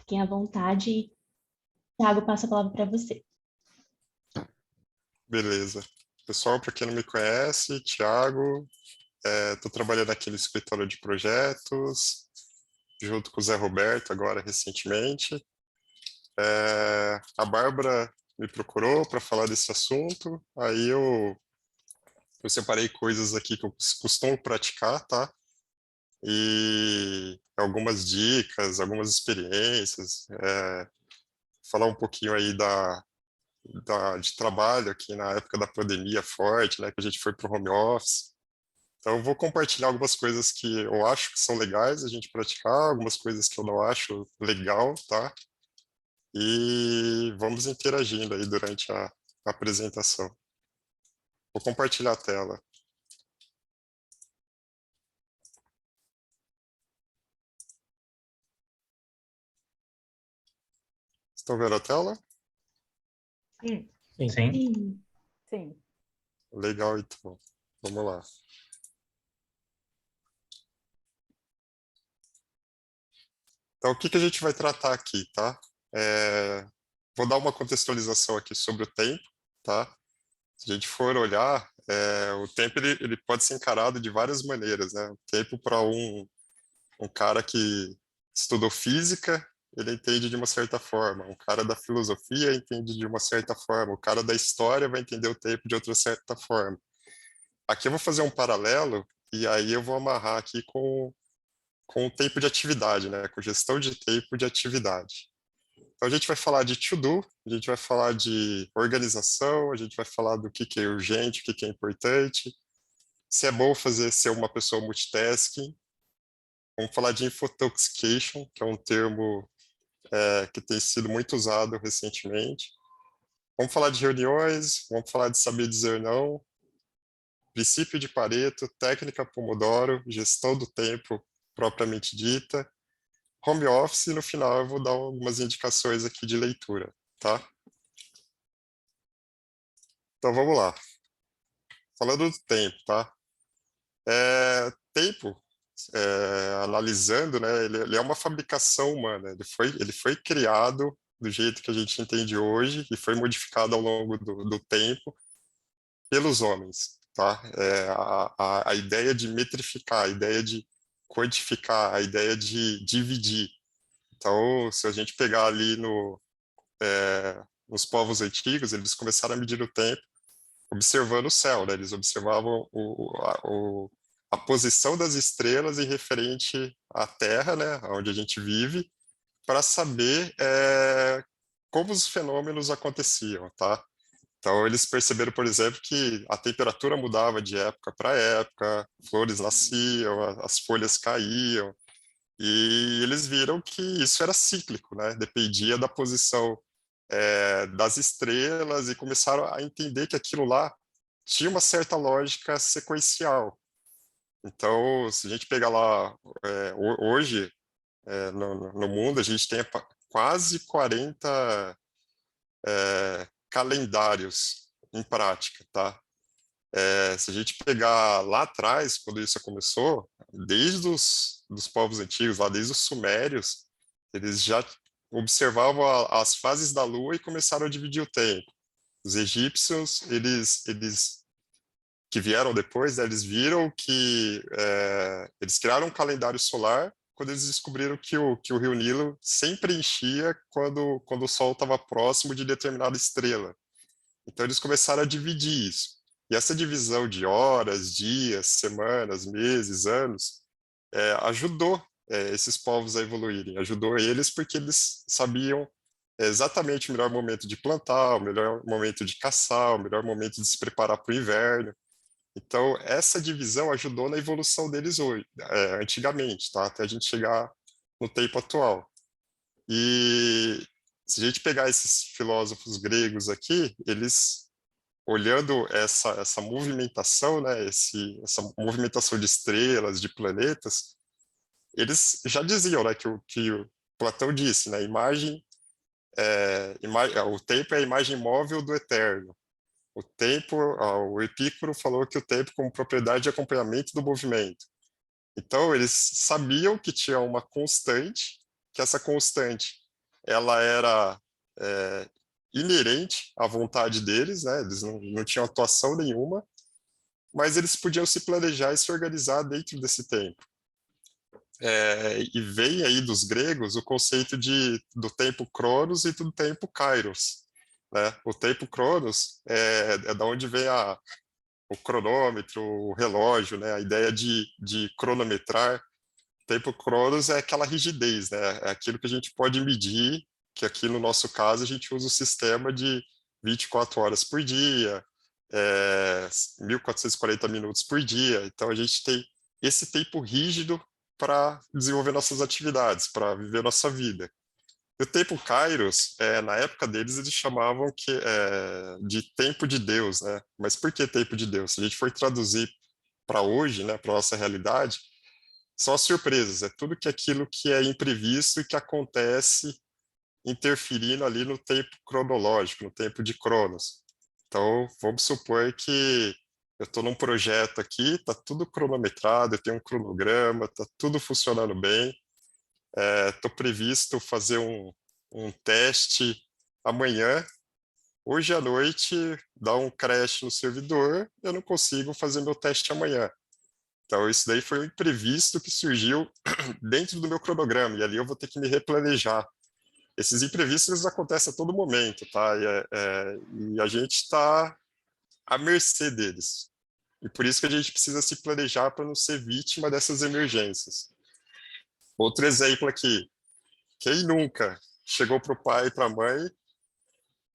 Fiquem à vontade. Thiago, passo a palavra para você. Beleza. Pessoal, para quem não me conhece, Thiago, estou trabalhando aqui no escritório de projetos, junto com o Zé Roberto, agora recentemente. A Bárbara me procurou para falar desse assunto, aí eu separei coisas aqui que eu costumo praticar, tá? E algumas dicas, algumas experiências, falar um pouquinho aí de trabalho aqui na época da pandemia forte, né, que a gente foi para o home office. Então, eu vou compartilhar algumas coisas que eu acho que são legais a gente praticar, algumas coisas que eu não acho legal, tá? E vamos interagindo aí durante a apresentação. Vou compartilhar a tela. Estão vendo a tela? Sim. Sim. Sim. Legal, então. Vamos lá. Então, o que que a gente vai tratar aqui, tá? Vou dar uma contextualização aqui sobre o tempo, tá? Se a gente for olhar, o tempo ele pode ser encarado de várias maneiras, né? O tempo para um cara que estudou física, ele entende de uma certa forma. Um cara da filosofia entende de uma certa forma. O cara da história vai entender o tempo de outra certa forma. Aqui eu vou fazer um paralelo e aí eu vou amarrar aqui com o tempo de atividade, né? Com gestão de tempo de atividade. Então a gente vai falar de to-do, a gente vai falar de organização, a gente vai falar do que é urgente, o que é importante, se é bom ser uma pessoa multitasking. Vamos falar de infotoxication, que é um termo que tem sido muito usado recentemente. Vamos falar de reuniões, vamos falar de saber dizer não, princípio de Pareto, técnica Pomodoro, gestão do tempo propriamente dita, home office, e no final eu vou dar algumas indicações aqui de leitura, tá? Então vamos lá. Falando do tempo, tá? Tempo, analisando, né, ele é uma fabricação humana, ele foi criado do jeito que a gente entende hoje e foi modificado ao longo do tempo pelos homens, tá? A ideia de metrificar, a ideia de quantificar, a ideia de dividir. Então, se a gente pegar ali nos povos antigos, eles começaram a medir o tempo observando o céu, né? Eles observavam a posição das estrelas em referente à Terra, né? Onde a gente vive, para saber como os fenômenos aconteciam, tá? Então, eles perceberam, por exemplo, que a temperatura mudava de época para época, flores nasciam, as folhas caíam, e eles viram que isso era cíclico, né? Dependia da posição das estrelas e começaram a entender que aquilo lá tinha uma certa lógica sequencial. Então, se a gente pegar lá, hoje, no mundo, a gente tem quase 40 calendários em prática, tá? Se a gente pegar lá atrás, quando isso começou, desde dos povos antigos, lá desde os sumérios, eles já observavam as fases da Lua e começaram a dividir o tempo. Os egípcios, eles que vieram depois, né, eles viram que eles criaram um calendário solar quando eles descobriram que o rio Nilo sempre enchia quando o Sol estava próximo de determinada estrela. Então eles começaram a dividir isso. E essa divisão de horas, dias, semanas, meses, anos, ajudou esses povos a evoluírem, ajudou eles porque eles sabiam exatamente o melhor momento de plantar, o melhor momento de caçar, o melhor momento de se preparar para o inverno. Então, essa divisão ajudou na evolução deles hoje, antigamente, tá? Até a gente chegar no tempo atual. E se a gente pegar esses filósofos gregos aqui, eles, olhando essa movimentação, né, essa movimentação de estrelas, de planetas, eles já diziam, né, que o Platão disse, né, o tempo é a imagem móvel do eterno. O tempo, o Epícoro falou que o tempo como propriedade de acompanhamento do movimento. Então, eles sabiam que tinha uma constante, que essa constante ela era inerente à vontade deles, né? Eles não tinham atuação nenhuma, mas eles podiam se planejar e se organizar dentro desse tempo. E vem aí dos gregos o conceito do tempo Cronos e do tempo Kairos, né? O tempo Cronos é da onde vem o cronômetro, o relógio, né? A ideia de cronometrar. Tempo Cronos é aquela rigidez, né? É aquilo que a gente pode medir, que aqui no nosso caso a gente usa o sistema de 24 horas por dia, 1.440 minutos por dia. Então a gente tem esse tempo rígido para desenvolver nossas atividades, para viver nossa vida. E o tempo Kairos, na época deles, eles chamavam de tempo de Deus, né? Mas por que tempo de Deus? Se a gente for traduzir para hoje, né, para nossa realidade, são as surpresas, é tudo aquilo que é imprevisto e que acontece interferindo ali no tempo cronológico, no tempo de Cronos. Então, vamos supor que eu estou num projeto aqui, está tudo cronometrado, eu tenho um cronograma, está tudo funcionando bem, estou previsto fazer um teste amanhã, hoje à noite dá um crash no servidor, eu não consigo fazer meu teste amanhã. Então, isso daí foi um imprevisto que surgiu dentro do meu cronograma, e ali eu vou ter que me replanejar. Esses imprevistos eles acontecem a todo momento, tá? E a gente está à mercê deles. E por isso que a gente precisa se planejar para não ser vítima dessas emergências. Outro exemplo aqui, quem nunca chegou para o pai e para a mãe,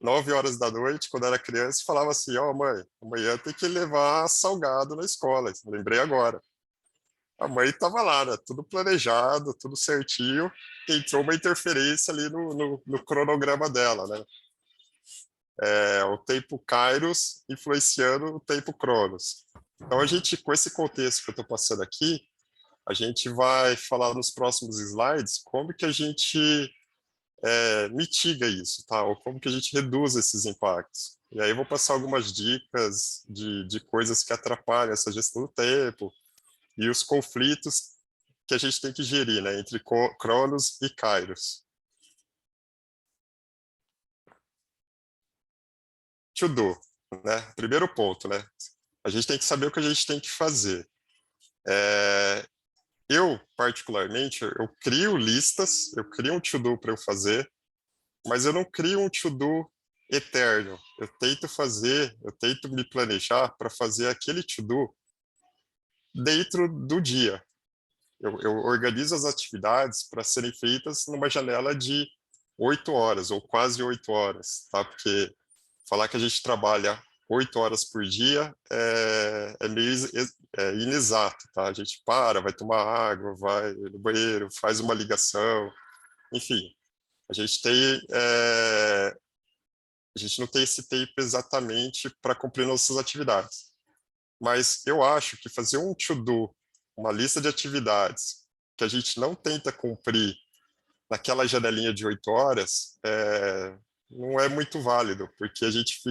9 horas da noite, quando era criança, e falava assim, ó, mãe, amanhã tem que levar salgado na escola, lembrei agora. A mãe estava lá, né? Tudo planejado, tudo certinho, entrou uma interferência ali no cronograma dela, né? O tempo Kairos influenciando o tempo Cronos. Então, a gente, com esse contexto que eu estou passando aqui, a gente vai falar nos próximos slides como que a gente mitiga isso, tá? Ou como que a gente reduz esses impactos. E aí eu vou passar algumas dicas de coisas que atrapalham essa gestão do tempo e os conflitos que a gente tem que gerir, né, entre Cronos e Kairos. To do, né? Primeiro ponto, né? A gente tem que saber o que a gente tem que fazer. Eu, particularmente, eu crio listas, eu crio um to-do para eu fazer, mas eu não crio um to-do eterno. Eu tento me planejar para fazer aquele to-do dentro do dia. Eu organizo as atividades para serem feitas numa janela de 8 horas, ou quase 8 horas, tá? Porque falar que a gente trabalha 8 horas por dia é meio inexato, tá? A gente vai tomar água, vai no banheiro, faz uma ligação, enfim. A gente a gente não tem esse tempo exatamente para cumprir nossas atividades. Mas eu acho que fazer um to-do, uma lista de atividades que a gente não tenta cumprir naquela janelinha de 8 horas, não é muito válido, porque a gente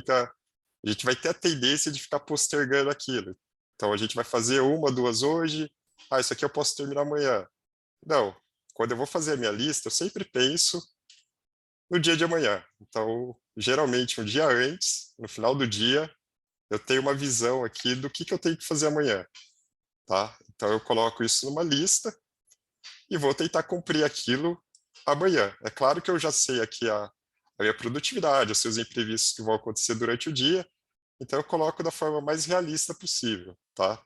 vai ter a tendência de ficar postergando aquilo. Então a gente vai fazer 1, 2 hoje, isso aqui eu posso terminar amanhã. Não, quando eu vou fazer a minha lista, eu sempre penso no dia de amanhã. Então, geralmente um dia antes, no final do dia, eu tenho uma visão aqui do que eu tenho que fazer amanhã, tá? Então eu coloco isso numa lista e vou tentar cumprir aquilo amanhã. É claro que eu já sei aqui a minha produtividade, os seus imprevistos que vão acontecer durante o dia, então eu coloco da forma mais realista possível, tá?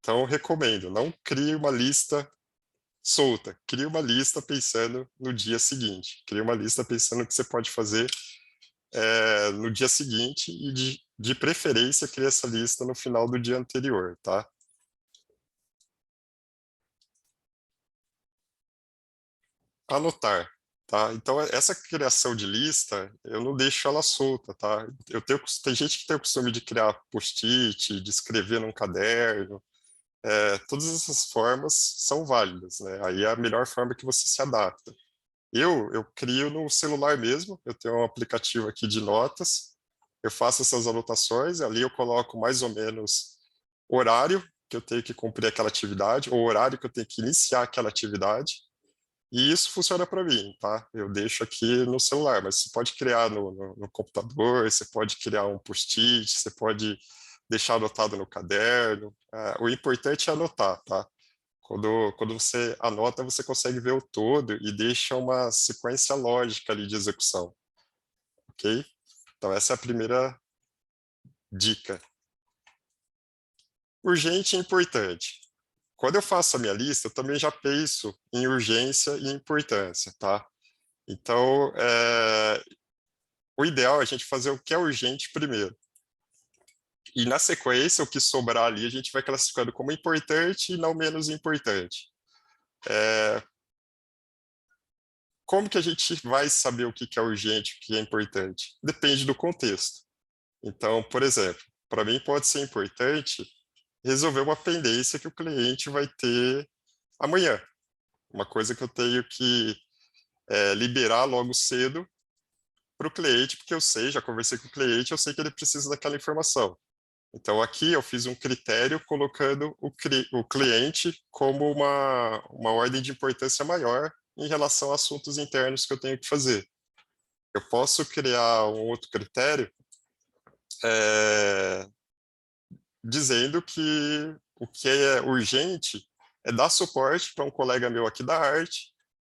Então eu recomendo, não crie uma lista solta, crie uma lista pensando no dia seguinte, crie uma lista pensando no que você pode fazer no dia seguinte e de preferência crie essa lista no final do dia anterior, tá? Anotar, tá? Então, essa criação de lista, eu não deixo ela solta, tá? Tem gente que tem o costume de criar post-it, de escrever num caderno, todas essas formas são válidas, né? Aí é a melhor forma que você se adapta. Eu crio no celular mesmo, eu tenho um aplicativo aqui de notas, eu faço essas anotações, ali eu coloco mais ou menos o horário que eu tenho que cumprir aquela atividade, ou o horário que eu tenho que iniciar aquela atividade, E isso funciona para mim, tá? Eu deixo aqui no celular, mas você pode criar no computador, você pode criar um post-it, você pode deixar anotado no caderno. O importante é anotar, tá? Quando você anota, você consegue ver o todo e deixa uma sequência lógica ali de execução, ok? Então, essa é a primeira dica. Urgente e importante. Quando eu faço a minha lista, eu também já penso em urgência e importância, tá? Então, o ideal é a gente fazer o que é urgente primeiro. E na sequência, o que sobrar ali, a gente vai classificando como importante e não menos importante. Como que a gente vai saber o que é urgente, o que é importante? Depende do contexto. Então, por exemplo, para mim pode ser importante resolver uma pendência que o cliente vai ter amanhã. Uma coisa que eu tenho que liberar logo cedo para o cliente, porque eu sei, já conversei com o cliente, eu sei que ele precisa daquela informação. Então, aqui eu fiz um critério colocando o cliente como uma ordem de importância maior em relação a assuntos internos que eu tenho que fazer. Eu posso criar um outro critério dizendo que o que é urgente é dar suporte para um colega meu aqui da arte,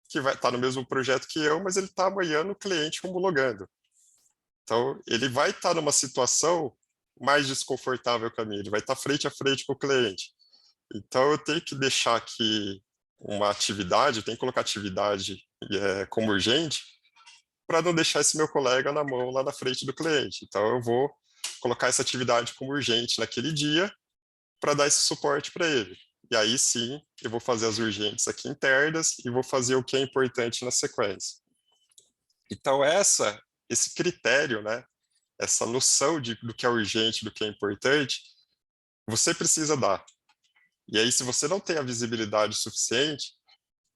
que vai estar no mesmo projeto que eu, mas ele está amanhã no cliente homologando. Então, ele vai estar numa situação mais desconfortável que a minha, ele vai estar frente a frente com o cliente. Então, eu tenho que deixar aqui uma atividade, eu tenho que colocar atividade como urgente, para não deixar esse meu colega na mão lá na frente do cliente. Então, eu vou colocar essa atividade como urgente naquele dia, para dar esse suporte para ele. E aí sim, eu vou fazer as urgentes aqui internas e vou fazer o que é importante na sequência. Então, esse critério, né, essa noção do que é urgente, do que é importante, você precisa dar. E aí, se você não tem a visibilidade suficiente,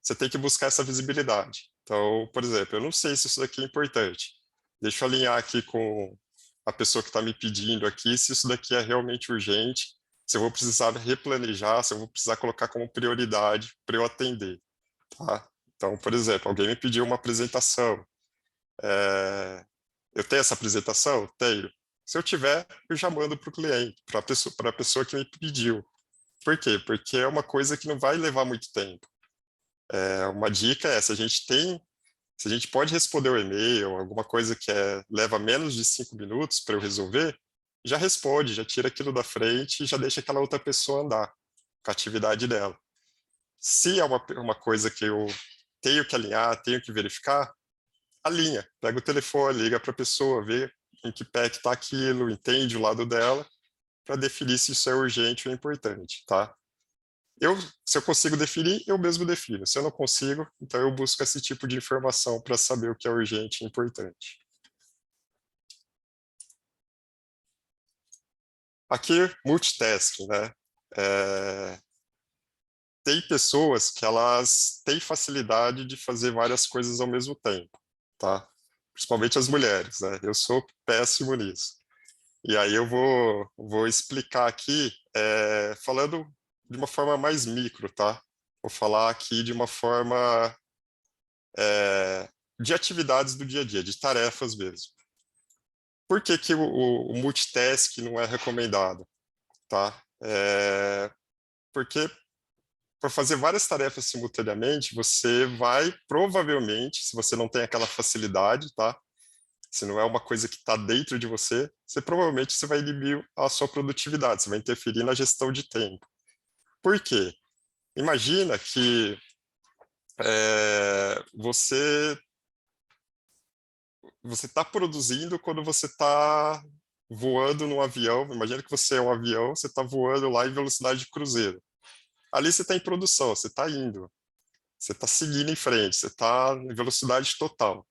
você tem que buscar essa visibilidade. Então, por exemplo, eu não sei se isso daqui é importante. Deixa eu alinhar aqui com a pessoa que está me pedindo aqui, se isso daqui é realmente urgente, se eu vou precisar replanejar, se eu vou precisar colocar como prioridade para eu atender, tá? Então, por exemplo, alguém me pediu uma apresentação. Eu tenho essa apresentação? Tenho. Se eu tiver, eu já mando para o cliente, para a pessoa que me pediu. Por quê? Porque é uma coisa que não vai levar muito tempo. Uma dica é, se a gente pode responder o e-mail, alguma coisa que leva menos de 5 minutos para eu resolver, já responde, já tira aquilo da frente e já deixa aquela outra pessoa andar com a atividade dela. Se é uma coisa que eu tenho que alinhar, tenho que verificar, alinha, pega o telefone, liga para a pessoa, vê em que pé que está aquilo, entende o lado dela, para definir se isso é urgente ou importante, tá? Se eu consigo definir, eu mesmo defino. Se eu não consigo, então eu busco esse tipo de informação para saber o que é urgente e importante. Aqui, multitasking, né? Tem pessoas que elas têm facilidade de fazer várias coisas ao mesmo tempo, tá? Principalmente as mulheres, né? Eu sou péssimo nisso. E aí eu vou explicar aqui, falando de uma forma mais micro, tá? Vou falar aqui de uma forma de atividades do dia a dia, de tarefas mesmo. Por que que o multitask não é recomendado, tá? Porque para fazer várias tarefas simultaneamente, você vai provavelmente, se você não tem aquela facilidade, tá? Se não é uma coisa que está dentro de você, provavelmente você vai inibir a sua produtividade, você vai interferir na gestão de tempo. Por quê? Imagina que você está produzindo quando você está voando num avião. Imagina que você é um avião, você está voando lá em velocidade de cruzeiro. Ali você está em produção, você está indo, você está seguindo em frente, você está em velocidade total.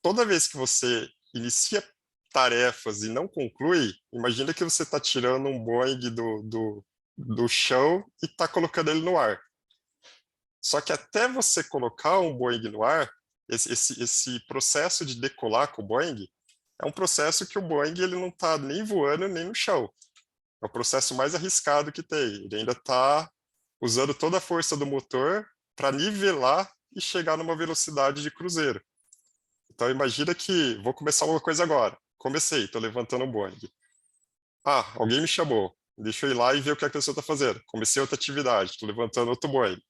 Toda vez que você inicia tarefas e não conclui, imagina que você está tirando um Boeing do chão e está colocando ele no ar. Só que até você colocar um Boeing no ar, esse processo de decolar com o Boeing é um processo que o Boeing ele não está nem voando nem no chão. É o processo mais arriscado que tem. Ele ainda está usando toda a força do motor para nivelar e chegar numa velocidade de cruzeiro. Então, imagina que vou começar uma coisa agora. Comecei, estou levantando um Boeing. Ah, alguém me chamou. Deixa eu ir lá e ver o que a pessoa está fazendo. Comecei outra atividade, estou levantando outro Boeing.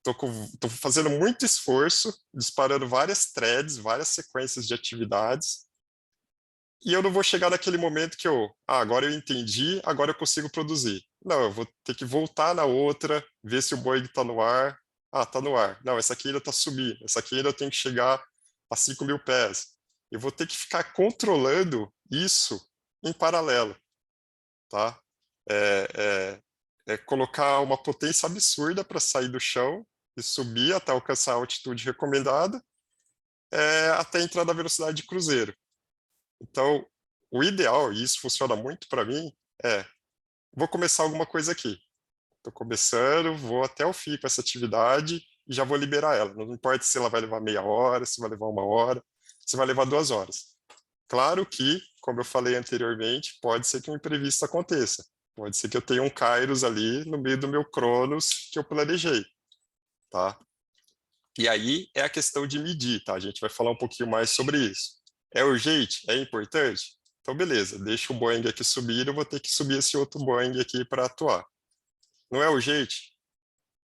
Estou fazendo muito esforço, disparando várias threads, várias sequências de atividades, e eu não vou chegar naquele momento que agora eu entendi, agora eu consigo produzir. Não, eu vou ter que voltar na outra, ver se o Boeing está no ar. Ah, está no ar. Não, essa aqui ainda está subindo, essa aqui ainda tem que chegar a 5.000 pés. Eu vou ter que ficar controlando isso em paralelo, tá? É colocar uma potência absurda para sair do chão e subir até alcançar a altitude recomendada, até entrar na velocidade de cruzeiro. Então, o ideal, e isso funciona muito para mim, vou começar alguma coisa aqui. Estou começando, vou até o fim com essa atividade e já vou liberar ela. Não importa se ela vai levar meia hora, se vai levar 1 hora, se vai levar 2 horas. Claro que, como eu falei anteriormente, pode ser que um imprevisto aconteça. Pode ser que eu tenha um Kairos ali no meio do meu Cronos que eu planejei, tá? E aí é a questão de medir, tá? A gente vai falar um pouquinho mais sobre isso. É urgente? É importante? Então, beleza, deixa o Boeing aqui subir, eu vou ter que subir esse outro Boeing aqui para atuar. Não é urgente?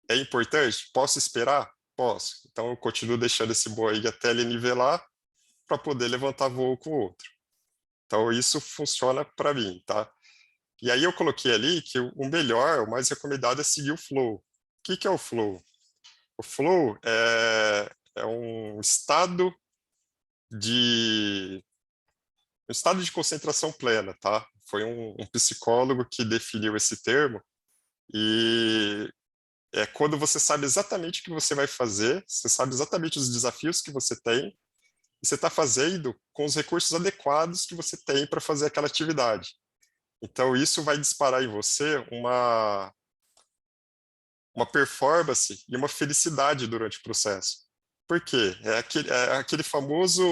É importante? Posso esperar? Posso. Então, eu continuo deixando esse Boeing até ele nivelar para poder levantar voo com o outro. Então, isso funciona para mim, tá? E aí eu coloquei ali que o melhor, o mais recomendado é seguir o flow. O que é o flow? O flow é um estado de concentração plena, tá? Foi um psicólogo que definiu esse termo e é quando você sabe exatamente o que você vai fazer, você sabe exatamente os desafios que você tem e você está fazendo com os recursos adequados que você tem para fazer aquela atividade. Então, isso vai disparar em você uma performance e uma felicidade durante o processo. Por quê? É aquele famoso,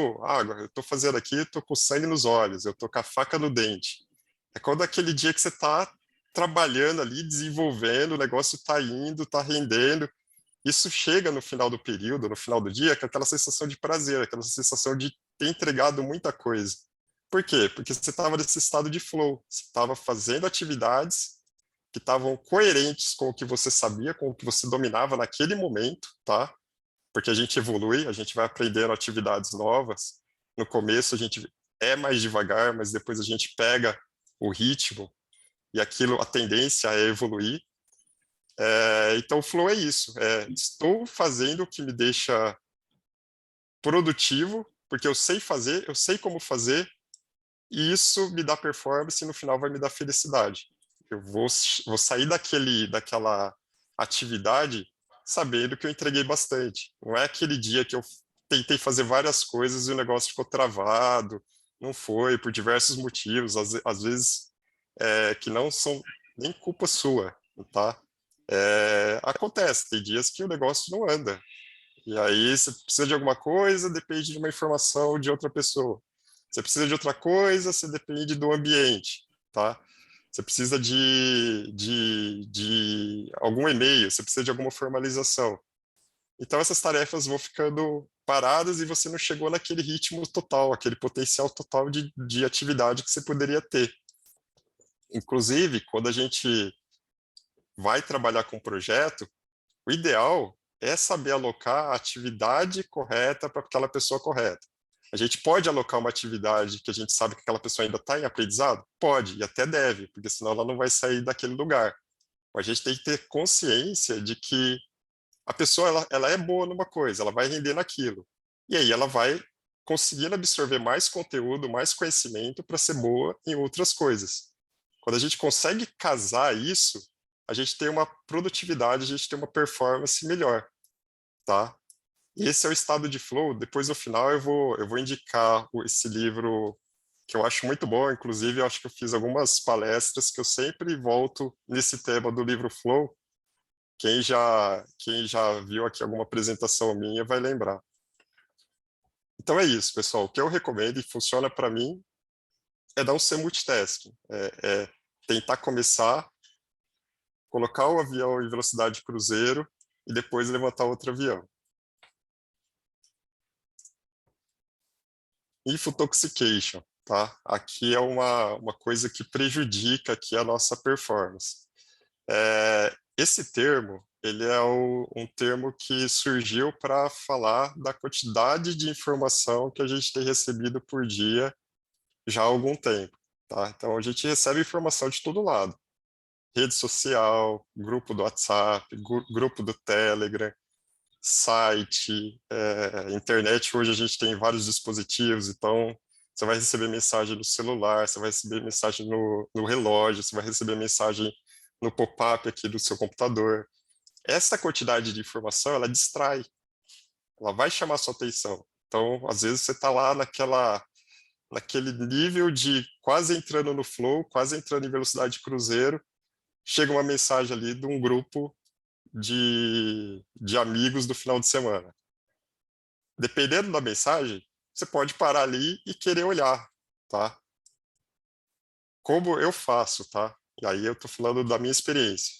eu estou fazendo aqui, estou com sangue nos olhos, eu estou com a faca no dente. É quando aquele dia que você está trabalhando ali, desenvolvendo, o negócio está indo, está rendendo. Isso chega no final do período, no final do dia, com aquela sensação de prazer, aquela sensação de ter entregado muita coisa. Por quê? Porque você estava nesse estado de flow, você estava fazendo atividades que estavam coerentes com o que você sabia, com o que você dominava naquele momento, tá? Porque a gente evolui, a gente vai aprendendo atividades novas. No começo a gente é mais devagar, mas depois a gente pega o ritmo e aquilo, a tendência é evoluir. Então o flow é isso, estou fazendo o que me deixa produtivo, porque eu sei fazer, eu sei como fazer, e isso me dá performance e no final vai me dar felicidade. Eu vou sair daquela atividade sabendo que eu entreguei bastante. Não é aquele dia que eu tentei fazer várias coisas e o negócio ficou travado, não foi, por diversos motivos, às vezes que não são nem culpa sua, tá? Acontece, tem dias que o negócio não anda. E aí você precisa de alguma coisa, depende de uma informação de outra pessoa. Você precisa de outra coisa, você depende do ambiente, tá? Você precisa de algum e-mail, você precisa de alguma formalização. Então essas tarefas vão ficando paradas e você não chegou naquele ritmo total, aquele potencial total de atividade que você poderia ter. Inclusive, quando a gente vai trabalhar com um projeto, o ideal é saber alocar a atividade correta para aquela pessoa correta. A gente pode alocar uma atividade que a gente sabe que aquela pessoa ainda está em aprendizado? Pode, e até deve, porque senão ela não vai sair daquele lugar. Mas a gente tem que ter consciência de que a pessoa ela é boa numa coisa, ela vai render naquilo. E aí ela vai conseguindo absorver mais conteúdo, mais conhecimento para ser boa em outras coisas. Quando a gente consegue casar isso, a gente tem uma produtividade, a gente tem uma performance melhor, tá? E esse é o estado de flow. Depois, no final, eu vou indicar esse livro que eu acho muito bom. Inclusive, eu acho que eu fiz algumas palestras que eu sempre volto nesse tema do livro Flow. Quem já viu aqui alguma apresentação minha vai lembrar. Então é isso, pessoal. O que eu recomendo e funciona para mim é não ser multitasking. Tentar começar, colocar o avião em velocidade cruzeiro e depois levantar outro avião. Infotoxication, tá? Aqui é uma coisa que prejudica aqui a nossa performance. Esse termo, ele é um termo que surgiu para falar da quantidade de informação que a gente tem recebido por dia já há algum tempo, tá? Então, a gente recebe informação de todo lado. Rede social, grupo do WhatsApp, grupo do Telegram, site, internet. Hoje a gente tem vários dispositivos, então você vai receber mensagem no celular, você vai receber mensagem no relógio, você vai receber mensagem no pop-up aqui do seu computador. Essa quantidade de informação, ela distrai, ela vai chamar sua atenção. Então, às vezes você está lá naquele nível de quase entrando no flow, quase entrando em velocidade de cruzeiro, chega uma mensagem ali de um grupo de amigos do final de semana. Dependendo da mensagem, você pode parar ali e querer olhar, tá? Como eu faço, tá? E aí eu tô falando da minha experiência.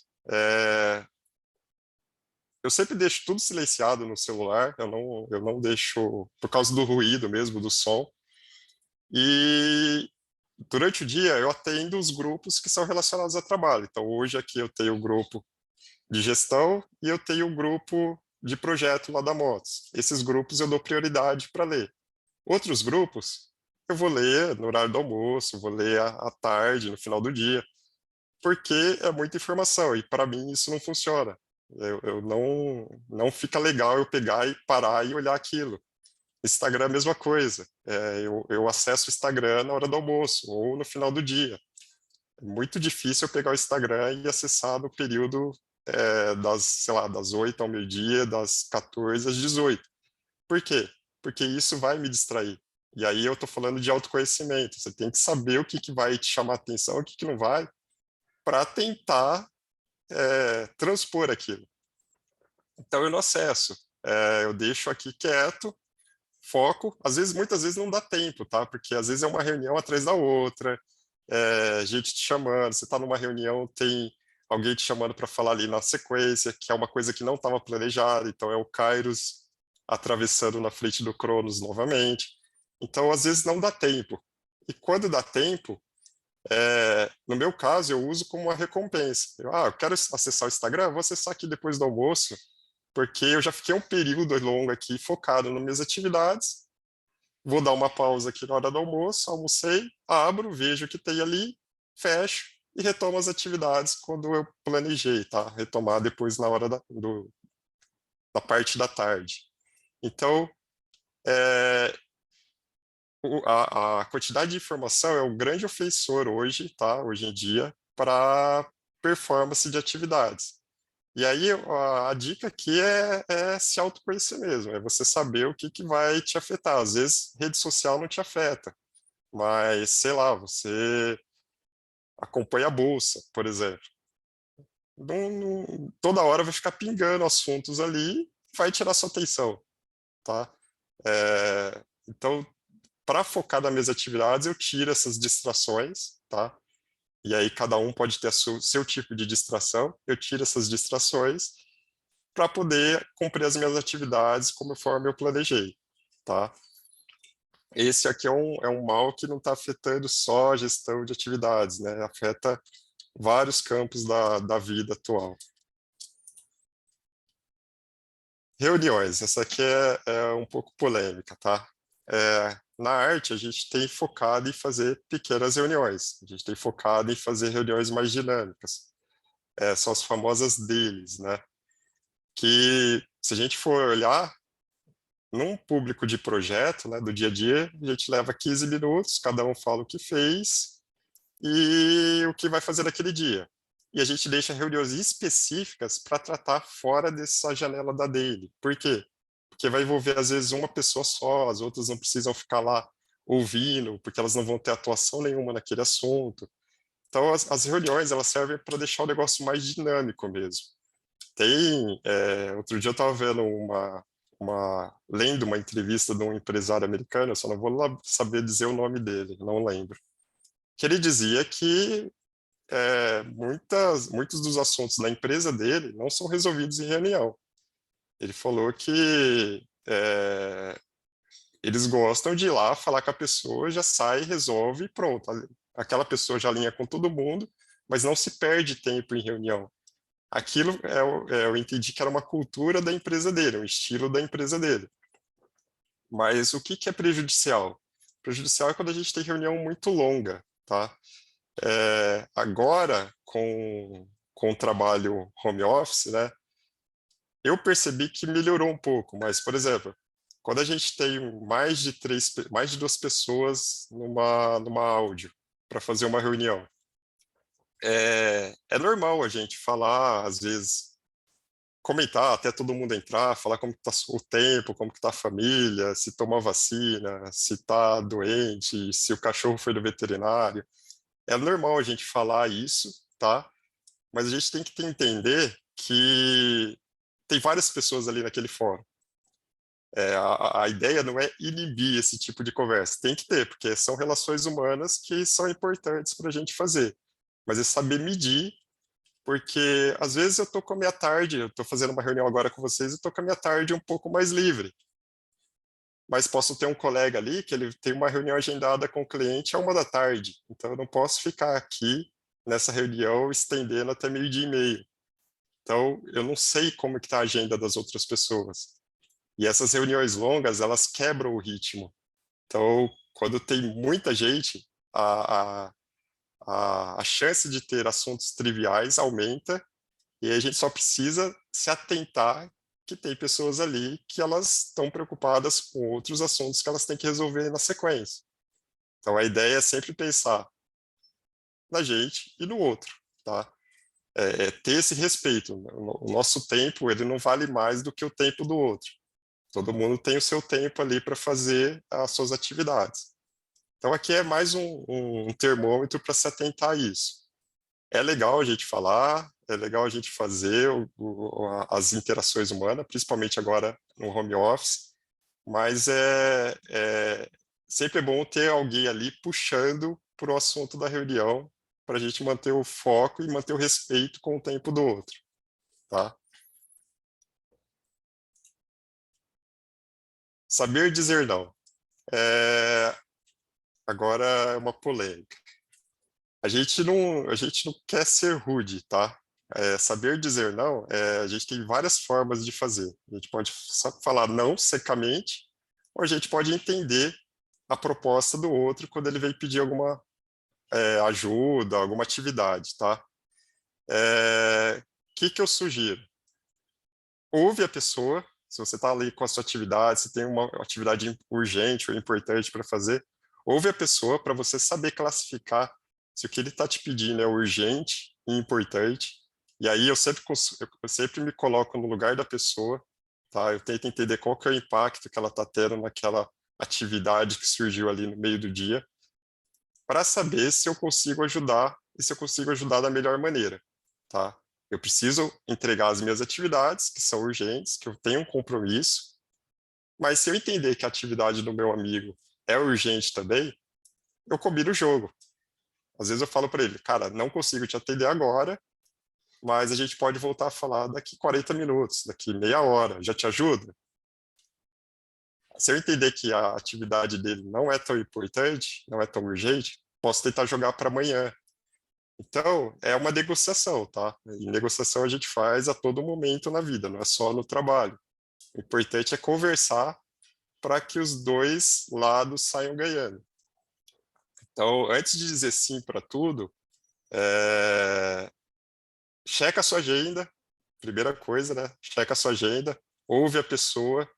Eu sempre deixo tudo silenciado no celular, eu não deixo, por causa do ruído mesmo, do som. E durante o dia eu atendo os grupos que são relacionados a trabalho. Então hoje aqui eu tenho o grupo de gestão e eu tenho o grupo de projeto lá da Motos. Esses grupos eu dou prioridade para ler. Outros grupos eu vou ler no horário do almoço, vou ler à tarde, no final do dia, porque é muita informação e para mim isso não funciona. Eu não fica legal eu pegar e parar e olhar aquilo. Instagram é a mesma coisa. Eu acesso o Instagram na hora do almoço ou no final do dia. É muito difícil eu pegar o Instagram e acessar no período sei lá, das 8 ao meio-dia, das 14 às 18. Por quê? Porque isso vai me distrair. E aí eu estou falando de autoconhecimento. Você tem que saber o que vai te chamar a atenção, o que não vai, para tentar transpor aquilo. Então eu não acesso. Eu deixo aqui quieto, foco. Muitas vezes não dá tempo, tá? Porque às vezes é uma reunião atrás da outra, gente te chamando, você está numa reunião, tem alguém te chamando para falar ali na sequência, que é uma coisa que não estava planejada, então é o Kairos atravessando na frente do Cronos novamente. Então, às vezes, não dá tempo. E quando dá tempo, no meu caso, eu uso como uma recompensa. Eu quero acessar o Instagram, vou acessar aqui depois do almoço, porque eu já fiquei um período longo aqui focado nas minhas atividades. Vou dar uma pausa aqui na hora do almoço, almocei, abro, vejo o que tem ali, fecho e retomo as atividades quando eu planejei, tá? Retomar depois na hora da parte da tarde. Então, a quantidade de informação é um grande ofensor hoje, tá? Hoje em dia, para performance de atividades. E aí a dica aqui é se autoconhecer mesmo, é você saber o que vai te afetar. Às vezes, rede social não te afeta, mas, sei lá, você acompanha a bolsa, por exemplo. Toda hora vai ficar pingando assuntos ali, vai tirar sua atenção, tá? Então, para focar nas minhas atividades, eu tiro essas distrações, tá? E aí cada um pode ter seu tipo de distração, eu tiro essas distrações para poder cumprir as minhas atividades conforme eu planejei, tá? Esse aqui é um mal que não está afetando só a gestão de atividades, né? Afeta vários campos da vida atual. Reuniões, essa aqui é um pouco polêmica, tá? Na arte, a gente tem focado em fazer pequenas reuniões, a gente tem focado em fazer reuniões mais dinâmicas, são as famosas deles, né? Que, se a gente for olhar, num público de projeto, né, do dia a dia, a gente leva 15 minutos, cada um fala o que fez e o que vai fazer naquele dia. E a gente deixa reuniões específicas para tratar fora dessa janela da daily. Por quê? Porque vai envolver, às vezes, uma pessoa só, as outras não precisam ficar lá ouvindo, porque elas não vão ter atuação nenhuma naquele assunto. Então, as reuniões, elas servem para deixar o negócio mais dinâmico mesmo. Outro dia eu estava vendo lendo uma entrevista de um empresário americano, eu só não vou saber dizer o nome dele, não lembro, que ele dizia que muitos dos assuntos da empresa dele não são resolvidos em reunião. Ele falou que Eles gostam de ir lá, falar com a pessoa, já sai, resolve e pronto. Aquela pessoa já alinha com todo mundo, mas não se perde tempo em reunião. Aquilo eu entendi que era uma cultura da empresa dele, um estilo da empresa dele. Mas o que é prejudicial? Prejudicial é quando a gente tem reunião muito longa, tá? Agora, com o trabalho home office, né, eu percebi que melhorou um pouco, mas, por exemplo, quando a gente tem mais de duas pessoas numa áudio para fazer uma reunião, é normal a gente falar, às vezes, comentar até todo mundo entrar, falar como está o tempo, como está a família, se tomou vacina, se está doente, se o cachorro foi do veterinário. É normal a gente falar isso, tá? Mas a gente tem que entender que tem várias pessoas ali naquele fórum. A ideia não é inibir esse tipo de conversa, tem que ter, porque são relações humanas que são importantes para a gente fazer. Mas é saber medir, porque às vezes eu estou com a minha tarde, eu estou fazendo uma reunião agora com vocês, eu estou com a minha tarde um pouco mais livre. Mas posso ter um colega ali que ele tem uma reunião agendada com o cliente à 1 da tarde, então eu não posso ficar aqui nessa reunião estendendo até 12h30. Então, eu não sei como está a agenda das outras pessoas. E essas reuniões longas, elas quebram o ritmo. Então, quando tem muita gente, a chance de ter assuntos triviais aumenta, e a gente só precisa se atentar que tem pessoas ali que elas estão preocupadas com outros assuntos que elas têm que resolver na sequência. Então, a ideia é sempre pensar na gente e no outro, tá? Ter esse respeito. O nosso tempo, ele não vale mais do que o tempo do outro. Todo mundo tem o seu tempo ali para fazer as suas atividades. Então, aqui é mais um termômetro para se atentar a isso. É legal a gente falar, é legal a gente fazer as interações humanas, principalmente agora no home office, mas sempre é bom ter alguém ali puxando para o assunto da reunião, para a gente manter o foco e manter o respeito com o tempo do outro, tá? Saber dizer não. Agora é uma polêmica. A gente não quer ser rude, tá? Saber dizer não, a gente tem várias formas de fazer. A gente pode só falar não secamente, ou a gente pode entender a proposta do outro quando ele vem pedir alguma ajuda, alguma atividade, tá? Que eu sugiro? Ouve a pessoa, se você está ali com a sua atividade, se tem uma atividade urgente ou importante para fazer, ouve a pessoa para você saber classificar se o que ele está te pedindo é urgente e importante. E aí eu sempre me coloco no lugar da pessoa, tá? Eu tento entender qual que é o impacto que ela está tendo naquela atividade que surgiu ali no meio do dia, para saber se eu consigo ajudar e se eu consigo ajudar da melhor maneira, tá? Eu preciso entregar as minhas atividades, que são urgentes, que eu tenho um compromisso, mas se eu entender que a atividade do meu amigo é urgente também, eu combino o jogo. Às vezes eu falo para ele, cara, não consigo te atender agora, mas a gente pode voltar a falar daqui 40 minutos, daqui meia hora, já te ajuda? Se eu entender que a atividade dele não é tão importante, não é tão urgente, posso tentar jogar para amanhã. Então, é uma negociação, tá? E negociação a gente faz a todo momento na vida, não é só no trabalho. O importante é conversar para que os dois lados saiam ganhando. Então, antes de dizer sim para tudo, checa a sua agenda, primeira coisa, né? Checa a sua agenda, ouve a pessoa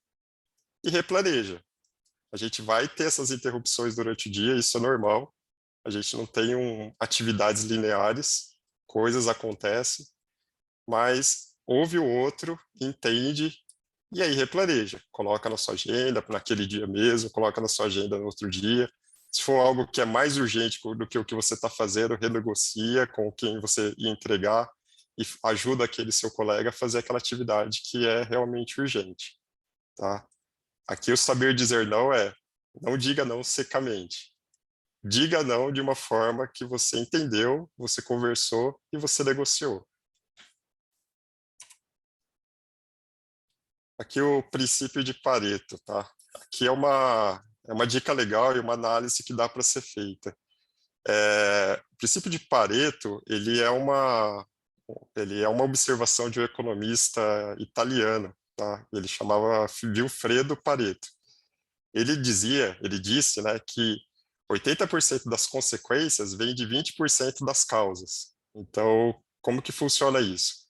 e replaneja. A gente vai ter essas interrupções durante o dia, isso é normal. A gente não tem atividades lineares, coisas acontecem, mas ouve o outro, entende e aí replaneja. Coloca na sua agenda naquele dia mesmo, coloca na sua agenda no outro dia. Se for algo que é mais urgente do que o que você está fazendo, renegocia com quem você ia entregar e ajuda aquele seu colega a fazer aquela atividade que é realmente urgente, tá? Aqui o saber dizer não diga não secamente. Diga não de uma forma que você entendeu, você conversou e você negociou. Aqui o princípio de Pareto, tá? aqui é uma dica legal e uma análise que dá para ser feita. O princípio de Pareto, ele é uma observação de um economista italiano, tá? Ele chamava Vilfredo Pareto. Ele disse, né, que 80% das consequências vem de 20% das causas. Então, como que funciona isso?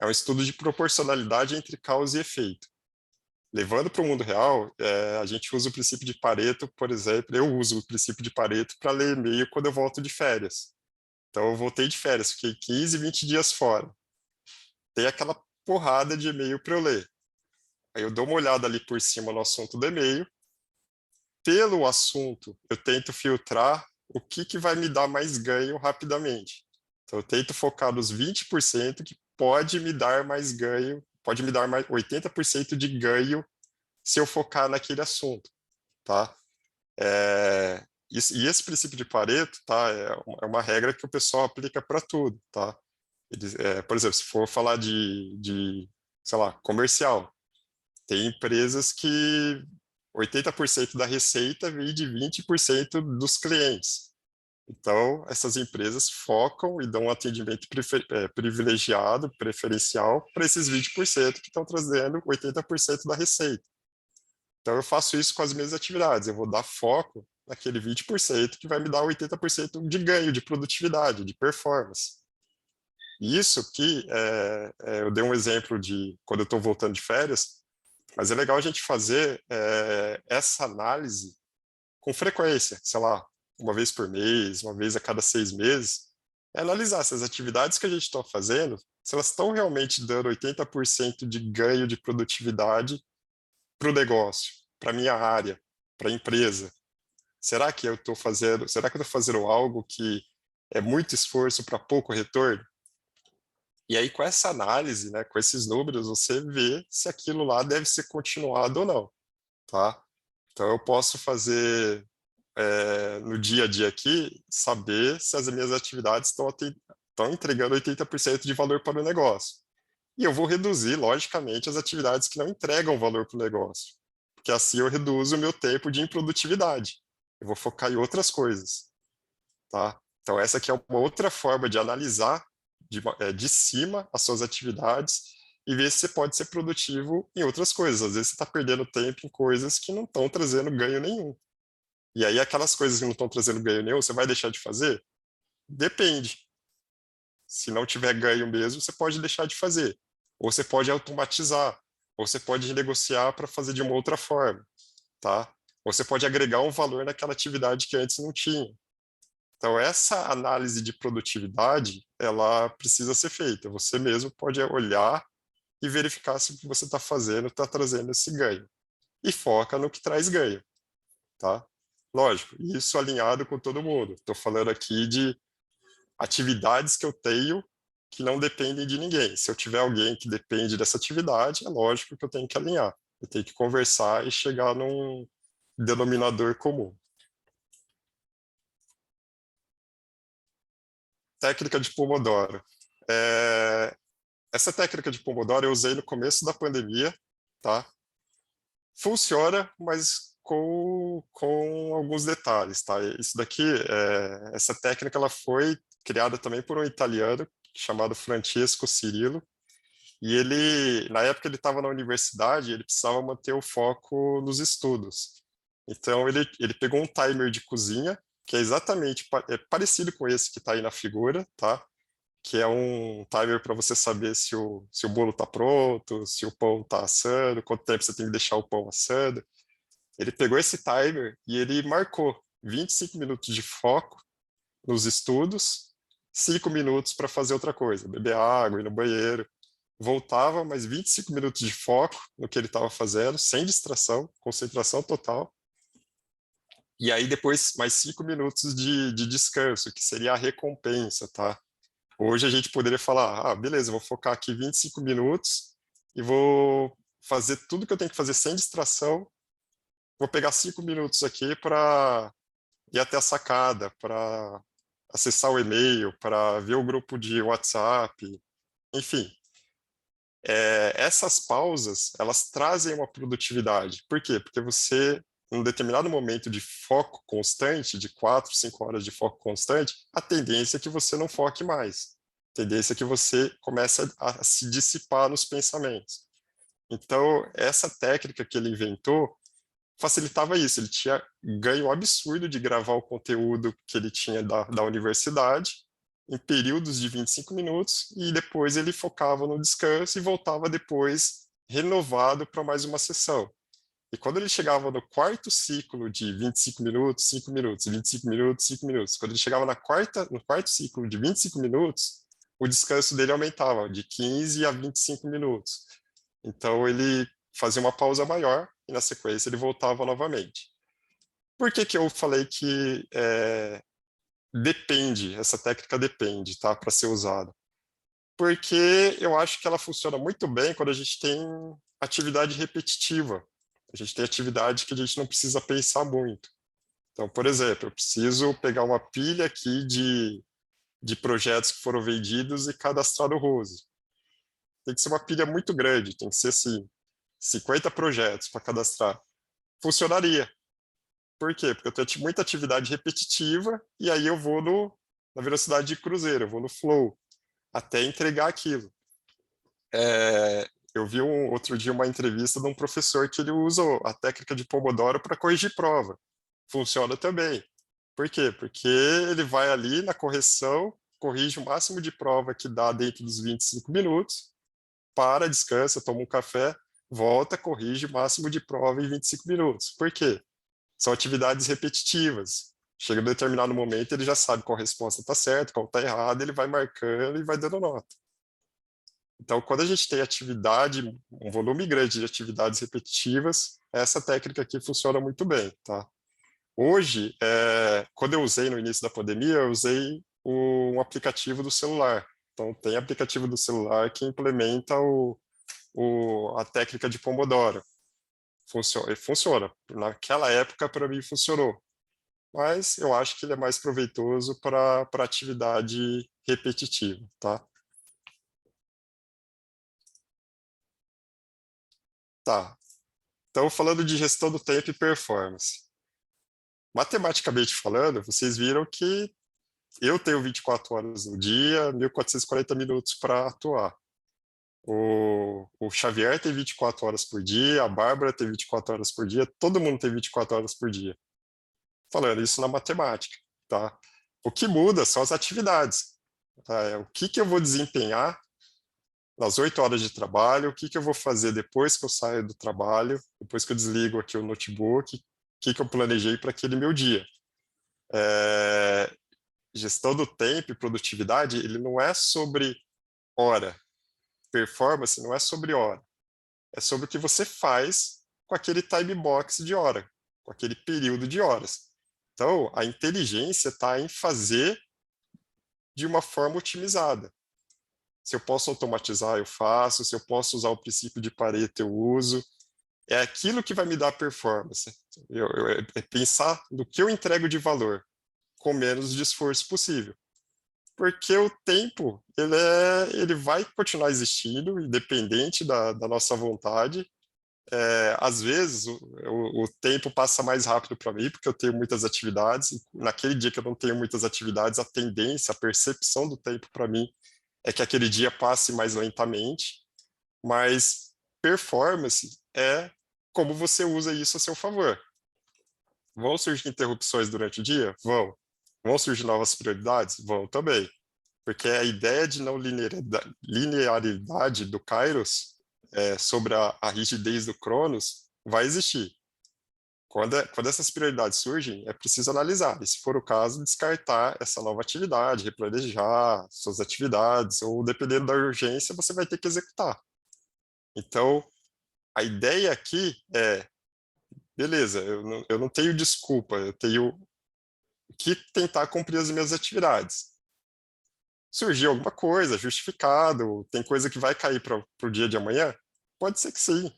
É um estudo de proporcionalidade entre causa e efeito. Levando para o mundo real, a gente usa o princípio de Pareto, por exemplo, eu uso o princípio de Pareto para ler e-mail quando eu volto de férias. Então, eu voltei de férias, fiquei 15, 20 dias fora. Tem aquela porrada de e-mail para eu ler. Aí eu dou uma olhada ali por cima no assunto do e-mail. Pelo assunto, eu tento filtrar o que vai me dar mais ganho rapidamente. Então, eu tento focar nos 20% que pode me dar mais ganho, pode me dar mais 80% de ganho se eu focar naquele assunto, tá? E esse princípio de Pareto, tá? É uma regra que o pessoal aplica para tudo, tá? Por exemplo, se for falar sei lá, comercial, tem empresas que 80% da receita vem de 20% dos clientes. Então, essas empresas focam e dão um atendimento privilegiado, preferencial, para esses 20% que estão trazendo 80% da receita. Então, eu faço isso com as minhas atividades. Eu vou dar foco naquele 20% que vai me dar 80% de ganho, de produtividade, de performance. Isso que eu dei um exemplo de quando eu estou voltando de férias, mas é legal a gente fazer essa análise com frequência, sei lá, uma vez por mês, uma vez a cada 6 meses, analisar se as atividades que a gente está fazendo, se elas estão realmente dando 80% de ganho de produtividade para o negócio, para a minha área, para a empresa. Será que eu estou fazendo algo que é muito esforço para pouco retorno? E aí, com essa análise, né, com esses números, você vê se aquilo lá deve ser continuado ou não, tá? Então, eu posso fazer no dia a dia aqui, saber se as minhas atividades estão entregando 80% de valor para o negócio. E eu vou reduzir, logicamente, as atividades que não entregam valor para o negócio, porque assim eu reduzo o meu tempo de improdutividade. Eu vou focar em outras coisas, tá? Então, essa aqui é uma outra forma de analisar de cima as suas atividades e ver se você pode ser produtivo em outras coisas. Às vezes você está perdendo tempo em coisas que não estão trazendo ganho nenhum. E aí aquelas coisas que não estão trazendo ganho nenhum, você vai deixar de fazer? Depende. Se não tiver ganho mesmo, você pode deixar de fazer. Ou você pode automatizar. Ou você pode negociar para fazer de uma outra forma, tá? Ou você pode agregar um valor naquela atividade que antes não tinha. Então, essa análise de produtividade, ela precisa ser feita. Você mesmo pode olhar e verificar se o que você está fazendo está trazendo esse ganho. E foca no que traz ganho, tá? Lógico, isso alinhado com todo mundo. Estou falando aqui de atividades que eu tenho que não dependem de ninguém. Se eu tiver alguém que depende dessa atividade, é lógico que eu tenho que alinhar. Eu tenho que conversar e chegar num denominador comum. Técnica de Pomodoro. Essa técnica de Pomodoro eu usei no começo da pandemia, tá? Funciona, mas com alguns detalhes, tá? Isso daqui, essa técnica, ela foi criada também por um italiano chamado Francesco Cirillo, e ele, na época ele estava na universidade, ele precisava manter o foco nos estudos. Então ele pegou um timer de cozinha, que é exatamente parecido com esse que está aí na figura, tá? Que é um timer para você saber se o bolo está pronto, se o pão está assando, quanto tempo você tem que deixar o pão assando. Ele pegou esse timer e ele marcou 25 minutos de foco nos estudos, 5 minutos para fazer outra coisa, beber água, ir no banheiro. Voltava, mais 25 minutos de foco no que ele estava fazendo, sem distração, concentração total. E aí depois mais 5 minutos de descanso, que seria a recompensa, tá? Hoje a gente poderia falar, beleza, vou focar aqui 25 minutos e vou fazer tudo que eu tenho que fazer sem distração. Vou pegar 5 minutos aqui para ir até a sacada, para acessar o e-mail, para ver o grupo de WhatsApp, enfim. essas pausas, elas trazem uma produtividade. Por quê? Porque você, em um determinado momento de foco constante, de 4, 5 horas de foco constante, a tendência é que você não foque mais. A tendência é que você comece a se dissipar nos pensamentos. Então, essa técnica que ele inventou facilitava isso. Ele tinha ganho absurdo de gravar o conteúdo que ele tinha da universidade em períodos de 25 minutos e depois ele focava no descanso e voltava depois renovado para mais uma sessão. E quando ele chegava no quarto ciclo de 25 minutos, 5 minutos, 25 minutos, 5 minutos, quando ele chegava no quarto ciclo de 25 minutos, o descanso dele aumentava de 15 a 25 minutos. Então ele fazia uma pausa maior e na sequência ele voltava novamente. Por que que eu falei que depende, essa técnica depende, tá, para ser usada? Porque eu acho que ela funciona muito bem quando a gente tem atividade repetitiva. A gente tem atividade que a gente não precisa pensar muito. Então, por exemplo, eu preciso pegar uma pilha aqui de projetos que foram vendidos e cadastrar no Rose. Tem que ser uma pilha muito grande, tem que ser assim, 50 projetos para cadastrar. Funcionaria. Por quê? Porque eu tenho muita atividade repetitiva e aí eu vou na velocidade de cruzeiro, eu vou no flow, até entregar aquilo. Eu vi outro dia uma entrevista de um professor que ele usa a técnica de Pomodoro para corrigir prova. Funciona também. Por quê? Porque ele vai ali na correção, corrige o máximo de prova que dá dentro dos 25 minutos, para, descansa, toma um café, volta, corrige o máximo de prova em 25 minutos. Por quê? São atividades repetitivas. Chega em um determinado momento, ele já sabe qual resposta está certa, qual está errada, ele vai marcando e vai dando nota. Então, quando a gente tem atividade, um volume grande de atividades repetitivas, essa técnica aqui funciona muito bem, tá? Hoje, quando eu usei no início da pandemia, eu usei um aplicativo do celular. Então, tem aplicativo do celular que implementa a técnica de Pomodoro. Funciona. Naquela época, para mim, funcionou. Mas eu acho que ele é mais proveitoso para atividade repetitiva, tá? Tá. Então, falando de gestão do tempo e performance. Matematicamente falando, vocês viram que eu tenho 24 horas no dia, 1.440 minutos para atuar. O Xavier tem 24 horas por dia, a Bárbara tem 24 horas por dia, todo mundo tem 24 horas por dia. Falando isso na matemática, tá? O que muda são as atividades. Tá? O que eu vou desempenhar nas 8 horas de trabalho, o que eu vou fazer depois que eu saio do trabalho, depois que eu desligo aqui o notebook, o que eu planejei para aquele meu dia. Gestão do tempo e produtividade, ele não é sobre hora. Performance não é sobre hora. É sobre o que você faz com aquele time box de hora, com aquele período de horas. Então, a inteligência está em fazer de uma forma otimizada. Se eu posso automatizar, eu faço. Se eu posso usar o princípio de Pareto, eu uso. É aquilo que vai me dar performance. É pensar no que eu entrego de valor, com menos de esforço possível. Porque o tempo, ele vai continuar existindo, independente da nossa vontade. Às vezes, o tempo passa mais rápido para mim, porque eu tenho muitas atividades. E naquele dia que eu não tenho muitas atividades, a tendência, a percepção do tempo para mim é que aquele dia passe mais lentamente. Mas performance é como você usa isso a seu favor. Vão surgir interrupções durante o dia? Vão. Vão surgir novas prioridades? Vão também. Porque a ideia de não linearidade do Kairos sobre a rigidez do Cronos vai existir. Quando essas prioridades surgem, é preciso analisar. E, se for o caso, descartar essa nova atividade, replanejar suas atividades, ou dependendo da urgência, você vai ter que executar. Então, a ideia aqui é, beleza, eu não tenho desculpa, eu tenho que tentar cumprir as minhas atividades. Surgiu alguma coisa, justificado, tem coisa que vai cair para o dia de amanhã? Pode ser que sim.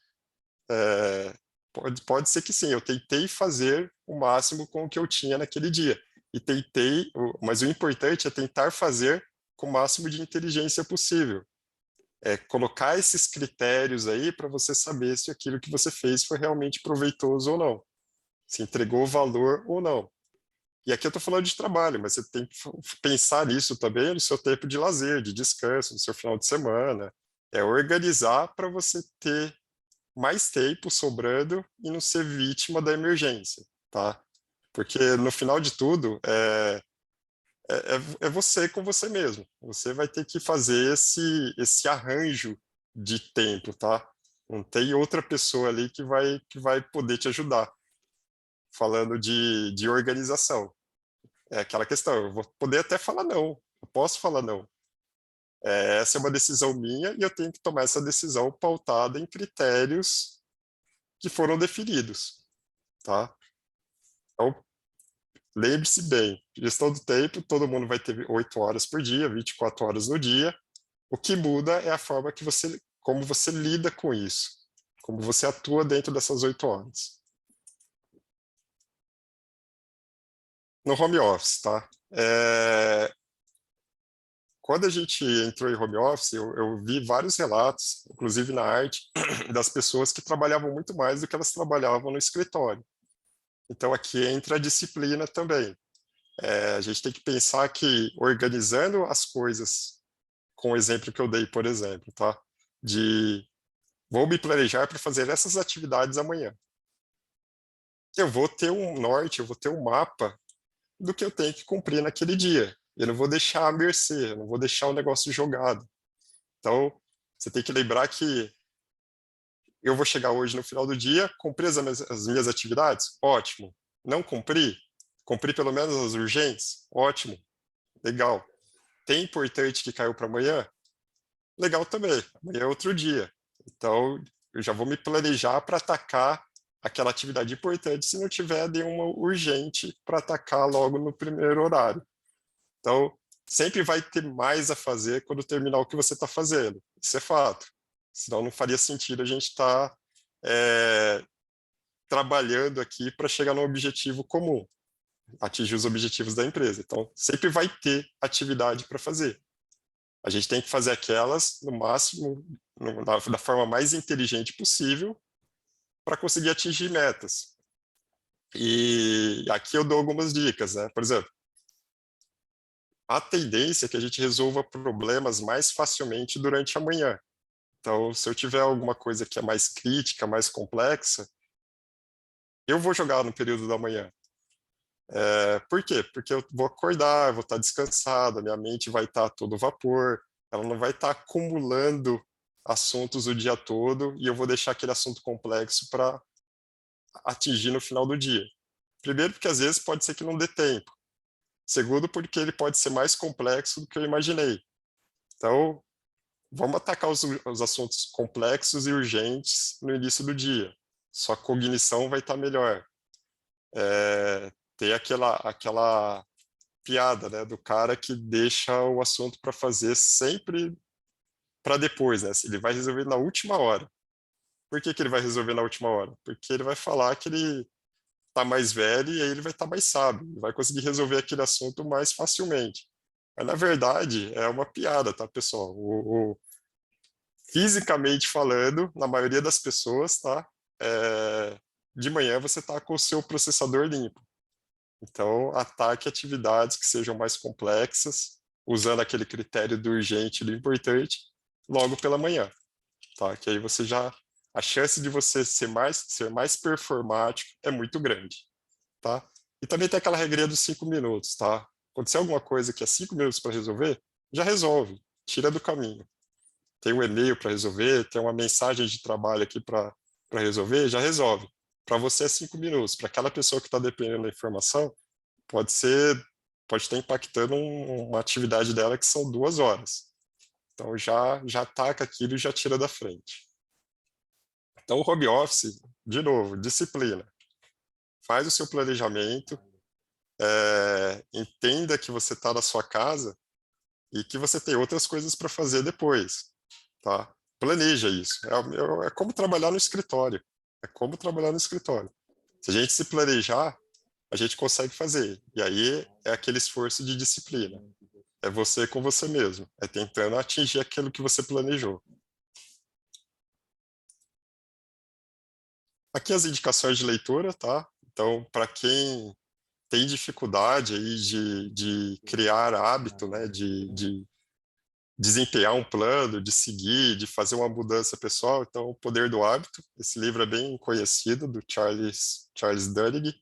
Pode ser que sim. Eu tentei fazer o máximo com o que eu tinha naquele dia. Mas o importante é tentar fazer com o máximo de inteligência possível. colocar esses critérios aí para você saber se aquilo que você fez foi realmente proveitoso ou não, se entregou valor ou não. E aqui eu estou falando de trabalho, mas você tem que pensar nisso também no seu tempo de lazer, de descanso, no seu final de semana. É organizar para você ter mais tempo sobrando e não ser vítima da emergência, tá? Porque no final de tudo, é você com você mesmo. Você vai ter que fazer esse arranjo de tempo, tá? Não tem outra pessoa ali que vai poder te ajudar. Falando de organização. É aquela questão, eu vou poder até falar não, eu posso falar não. Essa é uma decisão minha e eu tenho que tomar essa decisão pautada em critérios que foram definidos, tá? Então, lembre-se bem, gestão do tempo, todo mundo vai ter 8 horas por dia, 24 horas no dia. O que muda é a forma que como você lida com isso, como você atua dentro dessas 8 horas. No home office, tá? Quando a gente entrou em home office, eu vi vários relatos, inclusive na arte, das pessoas que trabalhavam muito mais do que elas trabalhavam no escritório. Então, aqui entra a disciplina também. A gente tem que pensar que organizando as coisas, com o exemplo que eu dei, por exemplo, tá? De vou me planejar para fazer essas atividades amanhã. Eu vou ter um norte, eu vou ter um mapa do que eu tenho que cumprir naquele dia. Eu não vou deixar à mercê, eu não vou deixar o negócio jogado. Então, você tem que lembrar que eu vou chegar hoje no final do dia, cumprir as minhas atividades? Ótimo. Não cumpri? Cumpri pelo menos as urgentes? Ótimo. Legal. Tem importante que caiu para amanhã? Legal também. Amanhã é outro dia. Então, eu já vou me planejar para atacar aquela atividade importante se não tiver nenhuma urgente para atacar logo no primeiro horário. Então, sempre vai ter mais a fazer quando terminar o que você está fazendo. Isso é fato. Senão não faria sentido a gente estar trabalhando aqui para chegar no objetivo comum, atingir os objetivos da empresa. Então, sempre vai ter atividade para fazer. A gente tem que fazer aquelas, no máximo, da forma mais inteligente possível, para conseguir atingir metas. E aqui eu dou algumas dicas, né? Por exemplo, a tendência é que a gente resolva problemas mais facilmente durante a manhã. Então, se eu tiver alguma coisa que é mais crítica, mais complexa, eu vou jogar no período da manhã. Por quê? Porque eu vou acordar, eu vou estar descansado, a minha mente vai estar a todo vapor, ela não vai estar acumulando assuntos o dia todo e eu vou deixar aquele assunto complexo para atingir no final do dia. Primeiro, porque às vezes pode ser que não dê tempo. Segundo, porque ele pode ser mais complexo do que eu imaginei. Então, vamos atacar os assuntos complexos e urgentes no início do dia. Sua cognição vai estar melhor. Ter aquela piada, né, do cara que deixa o assunto para fazer sempre para depois, né? Ele vai resolver na última hora. Por que ele vai resolver na última hora? Porque ele vai falar que ele está mais velho e aí ele vai estar mais sábio, ele vai conseguir resolver aquele assunto mais facilmente. Mas, na verdade, é uma piada, tá, pessoal? Fisicamente falando, na maioria das pessoas, tá? De manhã você está com o seu processador limpo. Então, ataque atividades que sejam mais complexas, usando aquele critério do urgente e do importante, logo pela manhã, tá? Que aí você já... A chance de você ser mais performático é muito grande, tá? E também tem aquela regrinha dos 5 minutos, tá? Acontecer alguma coisa que é 5 minutos para resolver, já resolve, tira do caminho. Tem um e-mail para resolver, tem uma mensagem de trabalho aqui para resolver, já resolve. Para você é 5 minutos, para aquela pessoa que está dependendo da informação, pode estar impactando uma atividade dela que são 2 horas. Então já ataca aquilo e já tira da frente. Então o home office, de novo, disciplina. Faz o seu planejamento, entenda que você está na sua casa e que você tem outras coisas para fazer depois, tá? Planeja isso. É como trabalhar no escritório. É como trabalhar no escritório. Se a gente se planejar, a gente consegue fazer. E aí é aquele esforço de disciplina. é você com você mesmo, é tentando atingir aquilo que você planejou. Aqui as indicações de leitura, tá? Então, para quem tem dificuldade aí de criar hábito, né, de desempenhar um plano, de seguir, de fazer uma mudança pessoal, então, O Poder do Hábito, esse livro é bem conhecido, do Charles Duhigg.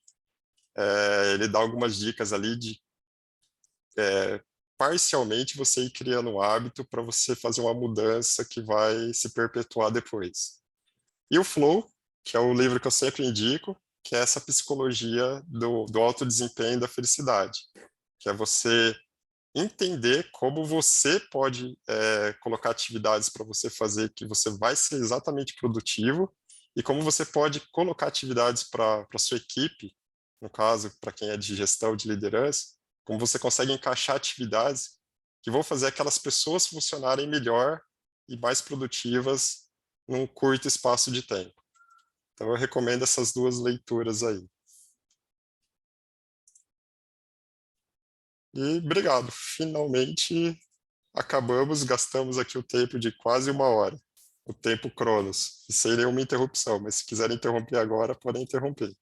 Ele dá algumas dicas ali de parcialmente você ir criando um hábito para você fazer uma mudança que vai se perpetuar depois. E o Flow, que é o livro que eu sempre indico, que é essa psicologia do alto desempenho e da felicidade, que é você entender como você pode colocar atividades para você fazer que você vai ser exatamente produtivo e como você pode colocar atividades para sua equipe, no caso, para quem é de gestão, de liderança, como você consegue encaixar atividades que vão fazer aquelas pessoas funcionarem melhor e mais produtivas num curto espaço de tempo. Então, eu recomendo essas duas leituras aí. E obrigado. Finalmente acabamos, gastamos aqui o tempo de quase 1 hora. O tempo Cronos, sem nenhuma interrupção. Mas se quiserem interromper agora, podem interromper.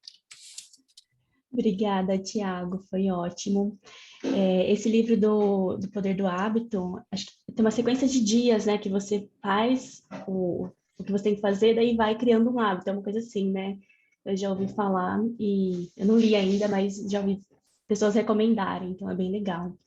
Obrigada, Tiago, foi ótimo. Esse livro do Poder do Hábito, acho que tem uma sequência de dias, né, que você faz o que você tem que fazer, daí vai criando um hábito, é uma coisa assim, né? Eu já ouvi falar, e eu não li ainda, mas já ouvi pessoas recomendarem, então é bem legal.